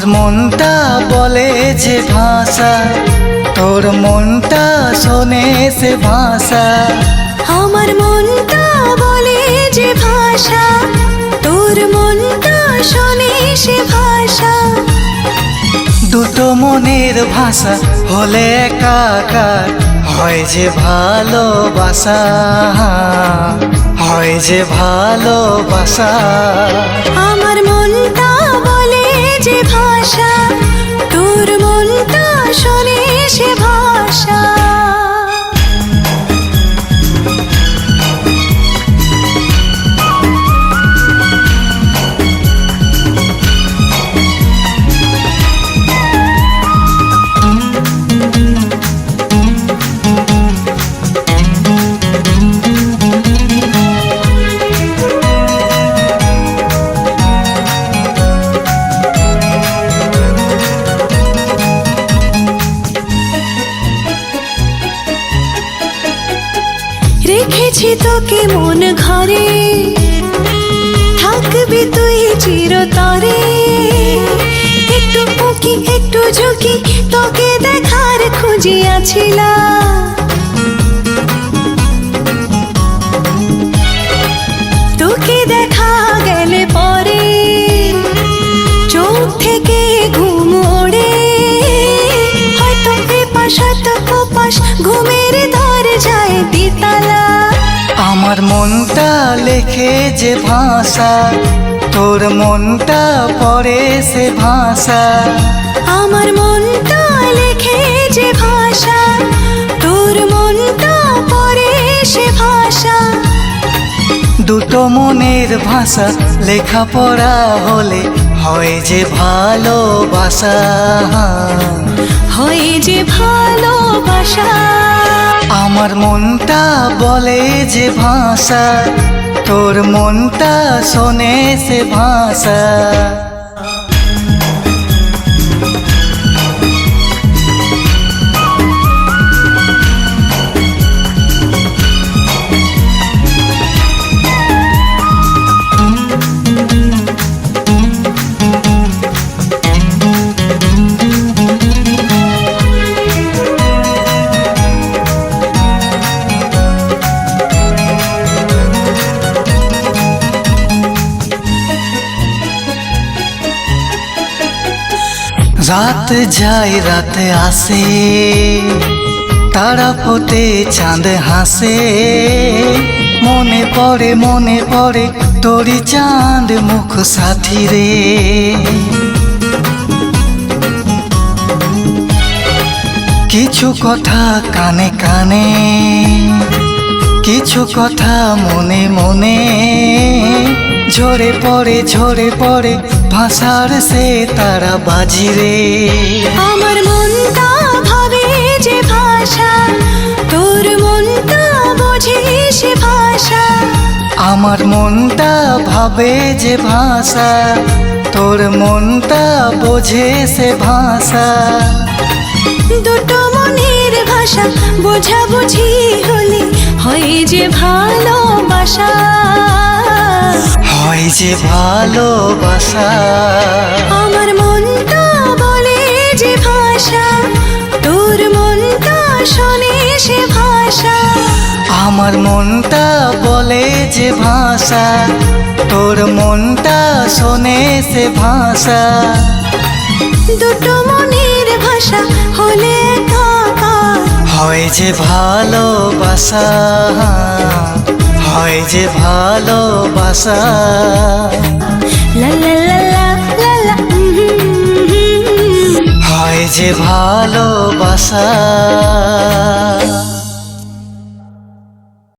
আমার মনটা বলে যে ভাষা, তোর মনটা শোনে সে ভাষা। আমার মনটা বলে যে ভাষা, তোর মনটা শোনে সে ভাষা। দুটো মনের ভাষা হলে একাকার হয় যে ভালোবাসা, হয় যে ভালোবাসা। আমার মনটা বলে যে ভাষা, তোর মনটা শোনে সে ভাষা। রেখেছি তোকে মন ঘরে, থাকবি তুই চিরতরে। একটু উকি একটু ঝুঁকি তোকে দেখার খুঁজিয়াছিলাম। তোকে দেখা গেলে পরে চোখ থেকে ঘুম ওড়ে। হয়তো এপাশ হয়তো ওপাশ ঘুমের ধর যায় দিতালা। আমার মনটা লেখে যে ভাষা, তোর মনটা পড়ে সে ভাষা। আমার মনটা লেখে যে ভাষা, তোর মনটা পড়ে সে ভাষা। দুটো মনের ভাষা লেখাপড়া হলে হয় যে ভালোবাসা, হয় যে ভালোবাসা। আমার মনটা বলে যে ভাষা, তোর মনটা শোনে সে ভাষা। রাত যায় রাতে আসে, তারা ফোটে চাঁদ হাসে। মনে পড়ে তোরি চাঁদ মুখ সাথী রে। কিছু কথা কানে কানে, কিছু কথা মনে মনে। ঝরে পড়ে ভাষার সে তারা বাজি রে। আমার মনটা ভাবে যে ভাষা, তোর মনটা বোঝে সে ভাষা। আমার মনটা ভাবে যে ভাষা, তোর মনটা বোঝে সে ভাষা। দুটো মনের ভাষা বোঝাবুঝি হলে হয় যে ভালোবাসা, হয় যে ভালোবাসা। আমার মনটা বলে যে ভাষা, তোর মনটা শোনে সে ভাষা। আমার মনটা বলে যে ভাষা, তোর মনটা শোনে সে ভাষা। দুটো মনের ভাষা হলে একাকার হয় যে ভালোবাসা, হয় যে ভালোবাসা। লা লা লা লা লা লা, হয় যে ভালোবাসা।